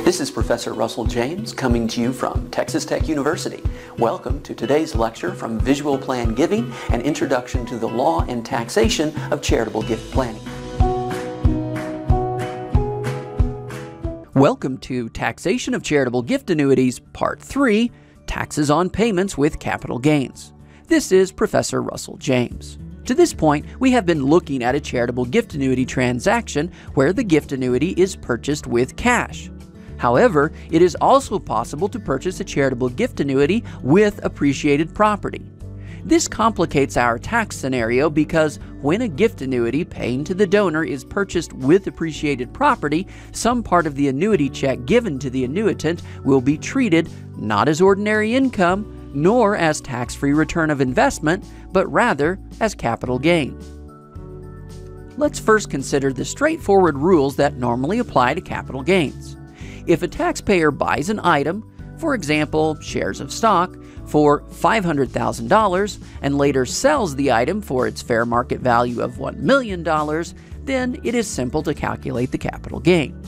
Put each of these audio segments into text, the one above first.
This is Professor Russell James coming to you from Texas Tech University. Welcome to today's lecture from Visual Plan Giving, an introduction to the law and taxation of charitable gift planning. Welcome to Taxation of Charitable Gift Annuities, Part 3, Taxes on Payments with Capital Gains. This is Professor Russell James. To this point, we have been looking at a charitable gift annuity transaction where the gift annuity is purchased with cash. However, it is also possible to purchase a charitable gift annuity with appreciated property. This complicates our tax scenario because when a gift annuity paying to the donor is purchased with appreciated property, some part of the annuity check given to the annuitant will be treated not as ordinary income, nor as tax-free return of investment, but rather as capital gain. Let's first consider the straightforward rules that normally apply to capital gains. If a taxpayer buys an item, for example, shares of stock, for $500,000 and later sells the item for its fair market value of $1 million, then it is simple to calculate the capital gain.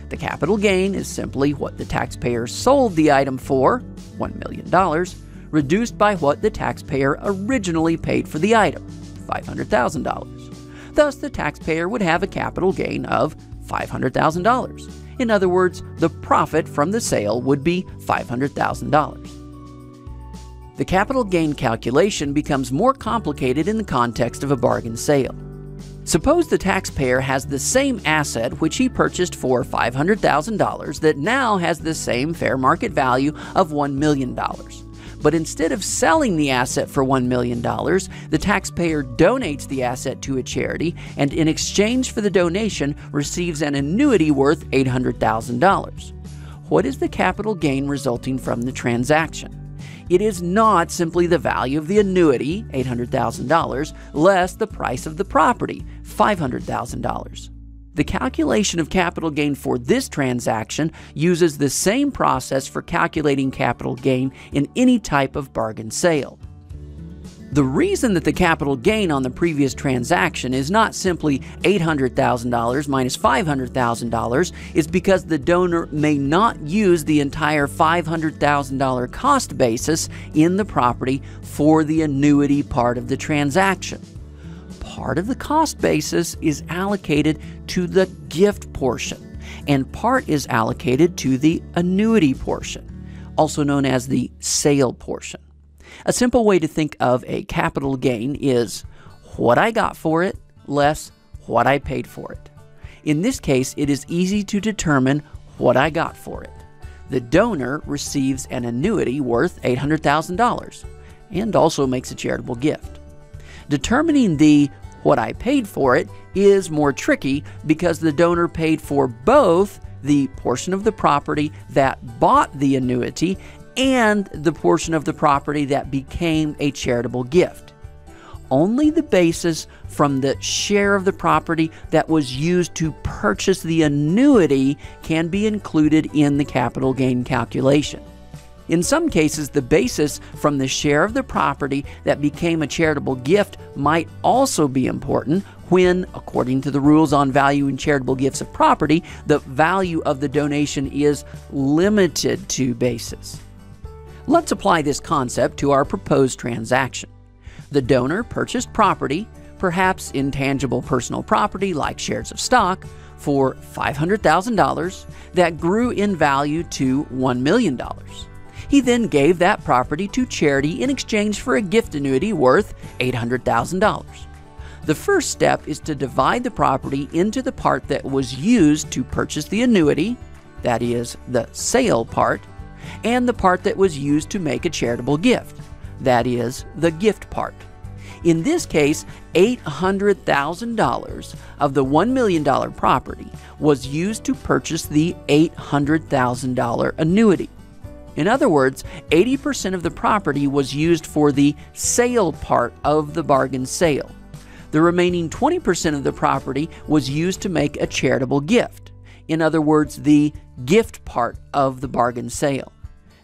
The capital gain is simply what the taxpayer sold the item for, $1 million, reduced by what the taxpayer originally paid for the item, $500,000. Thus, the taxpayer would have a capital gain of $500,000. In other words, the profit from the sale would be $500,000. The capital gain calculation becomes more complicated in the context of a bargain sale. Suppose the taxpayer has the same asset which he purchased for $500,000 that now has the same fair market value of $1 million. But instead of selling the asset for $1 million, the taxpayer donates the asset to a charity and in exchange for the donation receives an annuity worth $800,000. What is the capital gain resulting from the transaction? It is not simply the value of the annuity, $800,000, less the price of the property, $500,000. The calculation of capital gain for this transaction uses the same process for calculating capital gain in any type of bargain sale. The reason that the capital gain on the previous transaction is not simply $800,000 minus $500,000 is because the donor may not use the entire $500,000 cost basis in the property for the annuity part of the transaction. Part of the cost basis is allocated to the gift portion, and part is allocated to the annuity portion, also known as the sale portion. A simple way to think of a capital gain is what I got for it less what I paid for it. In this case, it is easy to determine what I got for it. The donor receives an annuity worth $800,000 and also makes a charitable gift. Determining the what I paid for it is more tricky because the donor paid for both the portion of the property that bought the annuity and the portion of the property that became a charitable gift. Only the basis from the share of the property that was used to purchase the annuity can be included in the capital gain calculation. In some cases, the basis from the share of the property that became a charitable gift might also be important when, according to the rules on value in charitable gifts of property, the value of the donation is limited to basis. Let's apply this concept to our proposed transaction. The donor purchased property, perhaps intangible personal property like shares of stock, for $500,000 that grew in value to $1 million. He then gave that property to charity in exchange for a gift annuity worth $800,000. The first step is to divide the property into the part that was used to purchase the annuity, that is, the sale part, and the part that was used to make a charitable gift, that is, the gift part. In this case, $800,000 of the $1 million property was used to purchase the $800,000 annuity. In other words, 80% of the property was used for the sale part of the bargain sale. The remaining 20% of the property was used to make a charitable gift. In other words, the gift part of the bargain sale.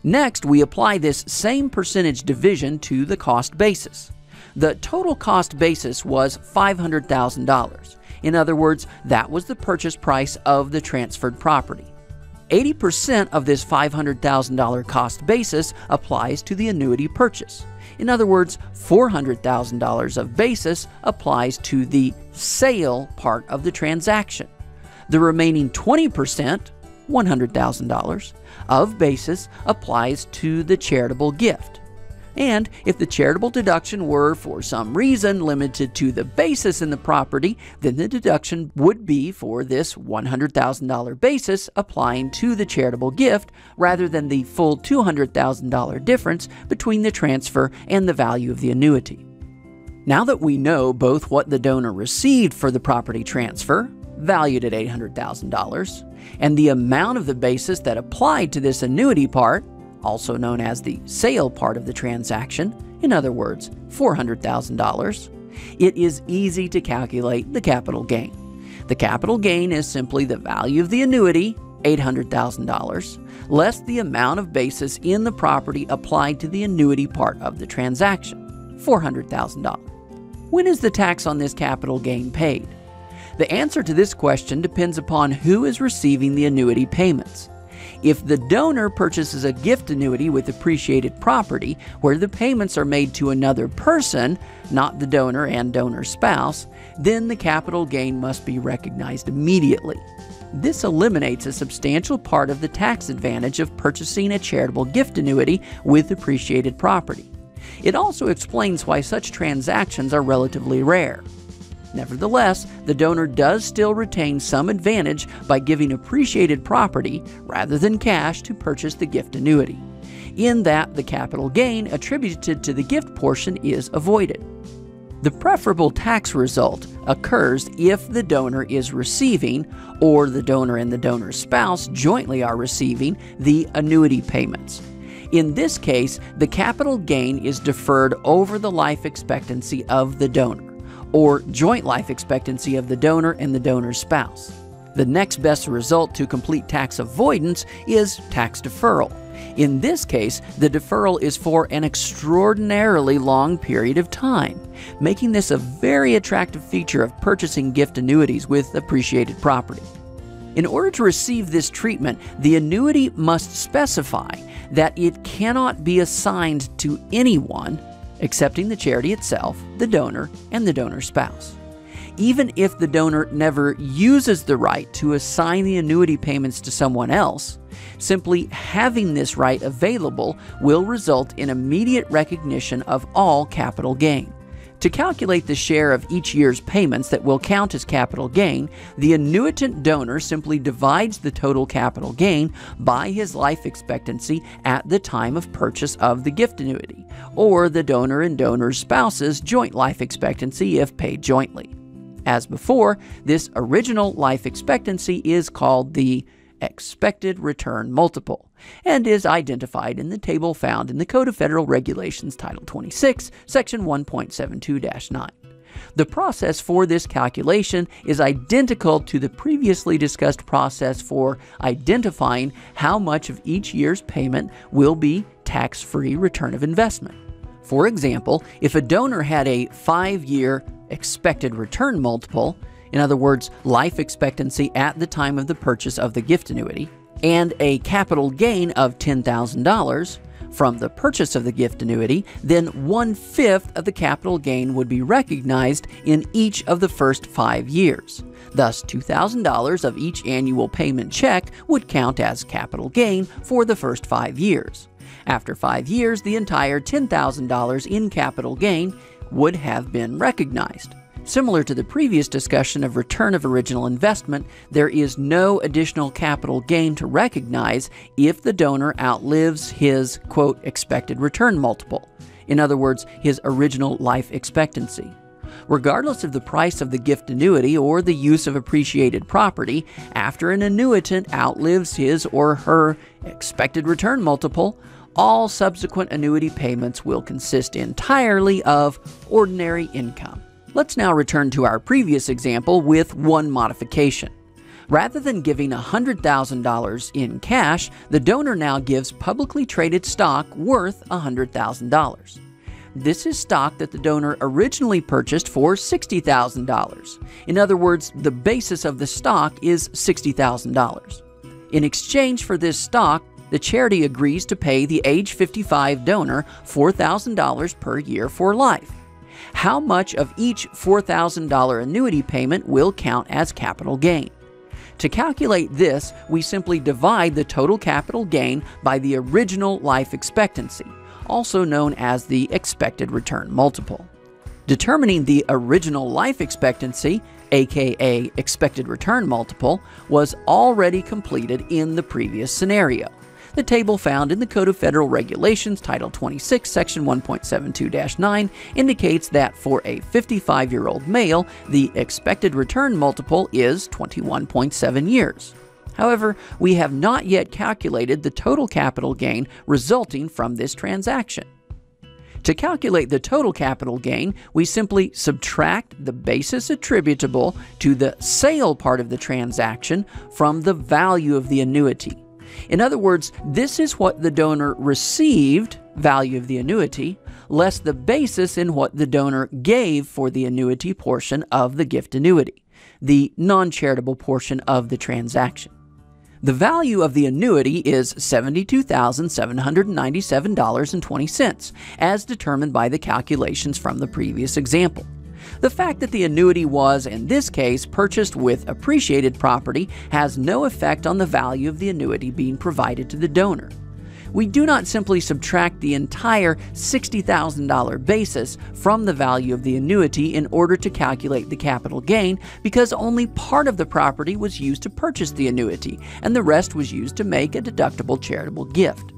Next, we apply this same percentage division to the cost basis. The total cost basis was $500,000. In other words, that was the purchase price of the transferred property. 80% of this $500,000 cost basis applies to the annuity purchase. In other words, $400,000 of basis applies to the sale part of the transaction. The remaining 20%, $100,000, of basis applies to the charitable gift. And if the charitable deduction were, for some reason, limited to the basis in the property, then the deduction would be for this $100,000 basis applying to the charitable gift rather than the full $200,000 difference between the transfer and the value of the annuity. Now that we know both what the donor received for the property transfer, valued at $800,000, and the amount of the basis that applied to this annuity part, also known as the sale part of the transaction, in other words, $400,000, it is easy to calculate the capital gain. The capital gain is simply the value of the annuity, $800,000, less the amount of basis in the property applied to the annuity part of the transaction, $400,000. When is the tax on this capital gain paid? The answer to this question depends upon who is receiving the annuity payments. If the donor purchases a gift annuity with appreciated property where the payments are made to another person, not the donor and donor spouse, then the capital gain must be recognized immediately. This eliminates a substantial part of the tax advantage of purchasing a charitable gift annuity with appreciated property. It also explains why such transactions are relatively rare. Nevertheless, the donor does still retain some advantage by giving appreciated property rather than cash to purchase the gift annuity, in that the capital gain attributed to the gift portion is avoided. The preferable tax result occurs if the donor is receiving, or the donor and the donor's spouse jointly are receiving, the annuity payments. In this case, the capital gain is deferred over the life expectancy of the donor, or joint life expectancy of the donor and the donor's spouse. The next best result to complete tax avoidance is tax deferral. In this case, the deferral is for an extraordinarily long period of time, making this a very attractive feature of purchasing gift annuities with appreciated property. In order to receive this treatment, the annuity must specify that it cannot be assigned to anyone excepting the charity itself, the donor, and the donor's spouse. Even if the donor never uses the right to assign the annuity payments to someone else, simply having this right available will result in immediate recognition of all capital gain. To calculate the share of each year's payments that will count as capital gain, the annuitant donor simply divides the total capital gain by his life expectancy at the time of purchase of the gift annuity, or the donor and donor's spouse's joint life expectancy if paid jointly. As before, this original life expectancy is called the expected return multiple, and is identified in the table found in the Code of Federal Regulations, Title 26, Section 1.72-9. The process for this calculation is identical to the previously discussed process for identifying how much of each year's payment will be tax-free return of investment. For example, if a donor had a 5-year expected return multiple, in other words, life expectancy at the time of the purchase of the gift annuity, and a capital gain of $10,000 from the purchase of the gift annuity, then 1/5 of the capital gain would be recognized in each of the first 5 years. Thus, $2,000 of each annual payment check would count as capital gain for the first 5 years. After 5 years, the entire $10,000 in capital gain would have been recognized. Similar to the previous discussion of return of original investment, there is no additional capital gain to recognize if the donor outlives his, quote, expected return multiple. In other words, his original life expectancy. Regardless of the price of the gift annuity or the use of appreciated property, after an annuitant outlives his or her expected return multiple, all subsequent annuity payments will consist entirely of ordinary income. Let's now return to our previous example with one modification. Rather than giving $100,000 in cash, the donor now gives publicly traded stock worth $100,000. This is stock that the donor originally purchased for $60,000. In other words, the basis of the stock is $60,000. In exchange for this stock, the charity agrees to pay the age 55 donor $4,000 per year for life. How much of each $4,000 annuity payment will count as capital gain? To calculate this, we simply divide the total capital gain by the original life expectancy, also known as the expected return multiple. Determining the original life expectancy, aka expected return multiple, was already completed in the previous scenario. The table found in the Code of Federal Regulations, Title 26, Section 1.72-9, indicates that for a 55-year-old male, the expected return multiple is 21.7 years. However, we have not yet calculated the total capital gain resulting from this transaction. To calculate the total capital gain, we simply subtract the basis attributable to the sale part of the transaction from the value of the annuity. In other words, this is what the donor received, value of the annuity, less the basis in what the donor gave for the annuity portion of the gift annuity, the non-charitable portion of the transaction. The value of the annuity is $72,797.20, as determined by the calculations from the previous example. The fact that the annuity was, in this case, purchased with appreciated property has no effect on the value of the annuity being provided to the donor. We do not simply subtract the entire $60,000 basis from the value of the annuity in order to calculate the capital gain, because only part of the property was used to purchase the annuity, and the rest was used to make a deductible charitable gift.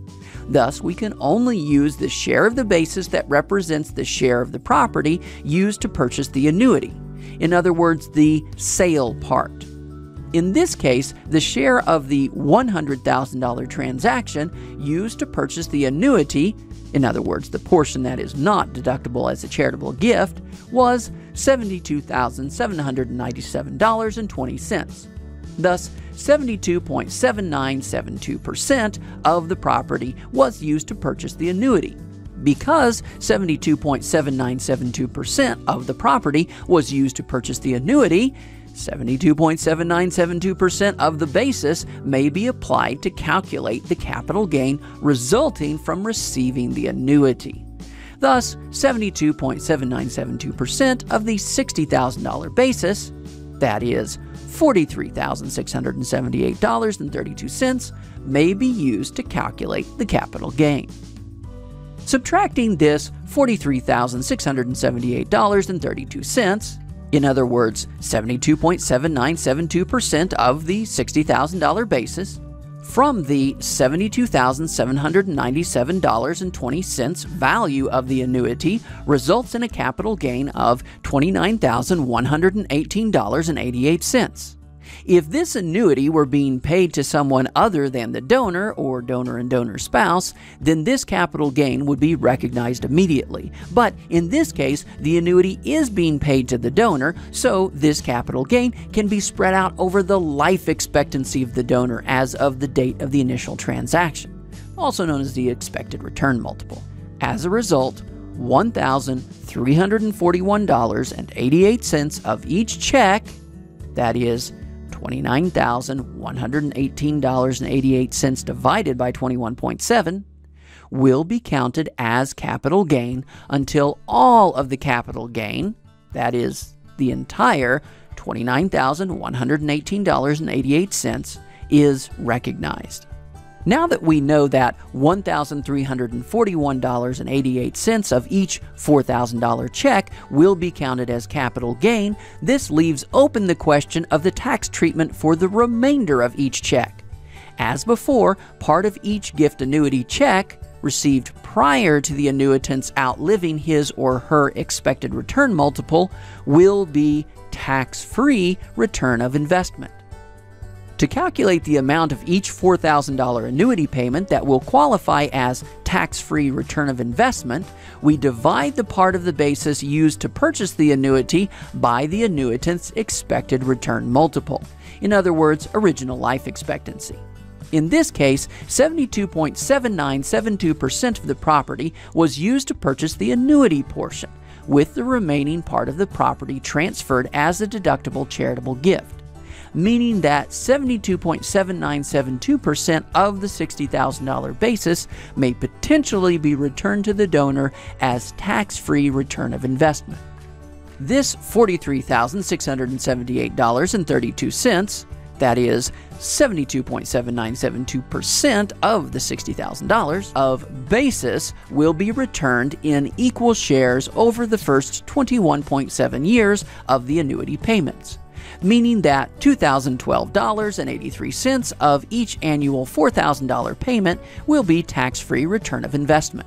Thus, we can only use the share of the basis that represents the share of the property used to purchase the annuity. In other words, the sale part. In this case, the share of the $100,000 transaction used to purchase the annuity, in other words, the portion that is not deductible as a charitable gift, was $72,797.20. Thus, 72.7972% of the property was used to purchase the annuity. Because 72.7972% of the property was used to purchase the annuity, 72.7972% of the basis may be applied to calculate the capital gain resulting from receiving the annuity. Thus, 72.7972% of the $60,000 basis, that is $43,678.32, may be used to calculate the capital gain. Subtracting this $43,678.32, in other words, 72.7972% of the $60,000 basis, from the $72,797.20 value of the annuity results in a capital gain of $29,118.88. If this annuity were being paid to someone other than the donor or donor and donor spouse, then this capital gain would be recognized immediately. But in this case, the annuity is being paid to the donor, so this capital gain can be spread out over the life expectancy of the donor as of the date of the initial transaction, also known as the expected return multiple. As a result, $1,341.88 of each check, that is $29,118.88 divided by 21.7, will be counted as capital gain until all of the capital gain, that is, the entire $29,118.88, is recognized. Now that we know that $1,341.88 of each $4,000 check will be counted as capital gain, this leaves open the question of the tax treatment for the remainder of each check. As before, part of each gift annuity check received prior to the annuitant's outliving his or her expected return multiple will be tax-free return of investment. To calculate the amount of each $4,000 annuity payment that will qualify as tax-free return of investment, we divide the part of the basis used to purchase the annuity by the annuitant's expected return multiple, in other words, original life expectancy. In this case, 72.7972% of the property was used to purchase the annuity portion, with the remaining part of the property transferred as a deductible charitable gift. meaning that 72.7972% of the $60,000 basis may potentially be returned to the donor as tax-free return of investment. This $43,678.32, that is 72.7972% of the $60,000 of basis, will be returned in equal shares over the first 21.7 years of the annuity payments, meaning that $2,012.83 of each annual $4,000 payment will be tax-free return of investment.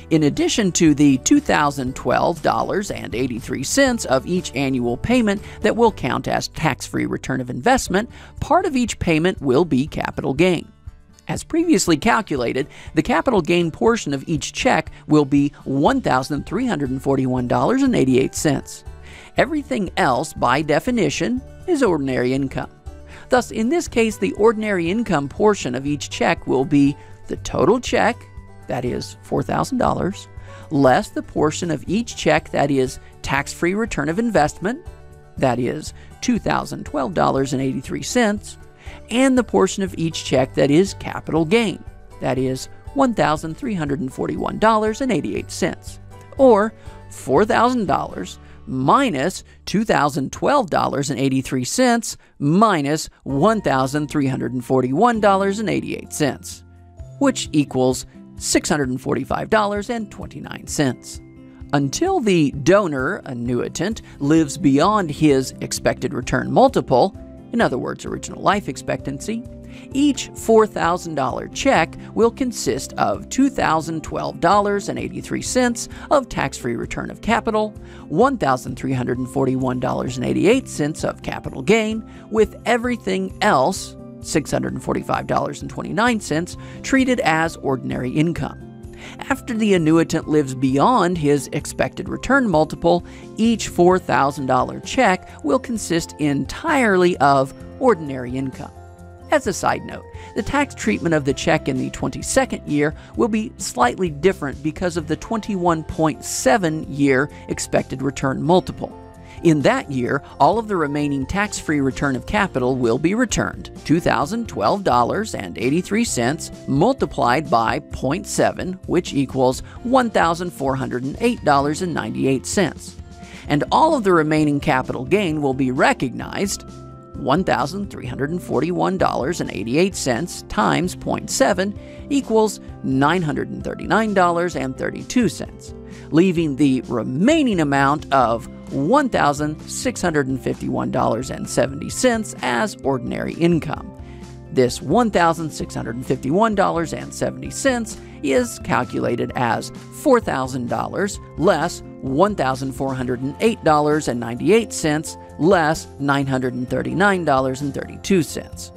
In addition to the $2,012.83 of each annual payment that will count as tax-free return of investment, part of each payment will be capital gain. As previously calculated, the capital gain portion of each check will be $1,341.88. Everything else, by definition, is ordinary income. Thus, in this case, the ordinary income portion of each check will be the total check, that is $4,000, less the portion of each check that is tax-free return of investment, that is $2,012.83, and the portion of each check that is capital gain, that is $1,341.88, or $4,000 minus $2,012.83 minus $1,341.88, which equals $645.29. Until the donor annuitant lives beyond his expected return multiple, in other words, original life expectancy, each $4,000 check will consist of $2,012.83 of tax-free return of capital, $1,341.88 of capital gain, with everything else, $645.29, treated as ordinary income. After the annuitant lives beyond his expected return multiple, each $4,000 check will consist entirely of ordinary income. As a side note, the tax treatment of the check in the 22nd year will be slightly different because of the 21.7-year expected return multiple. In that year, all of the remaining tax-free return of capital will be returned, $2,012.83 multiplied by 0.7, which equals $1,408.98. And all of the remaining capital gain will be recognized, $1,341.88 times 0.7 equals $939.32, leaving the remaining amount of $1,651.70 as ordinary income. This $1,651.70 is calculated as $4,000 less $1,408.98 less $939.32.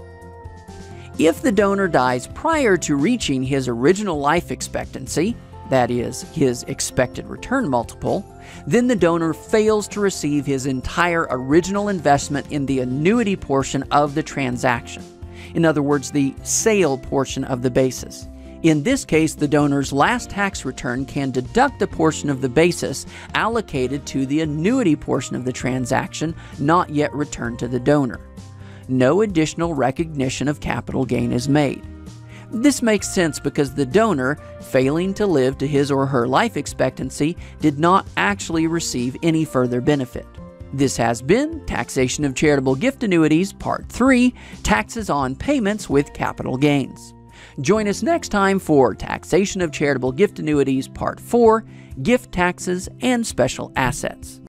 If the donor dies prior to reaching his original life expectancy, that is, his expected return multiple, then the donor fails to receive his entire original investment in the annuity portion of the transaction. In other words, the sale portion of the basis. In this case, the donor's last tax return can deduct a portion of the basis allocated to the annuity portion of the transaction not yet returned to the donor. No additional recognition of capital gain is made. This makes sense because the donor, failing to live to his or her life expectancy, did not actually receive any further benefit. This has been Taxation of Charitable Gift Annuities, Part 3, Taxes on Payments with Capital Gains. Join us next time for Taxation of Charitable Gift Annuities, Part 4, Gift Taxes and Special Assets.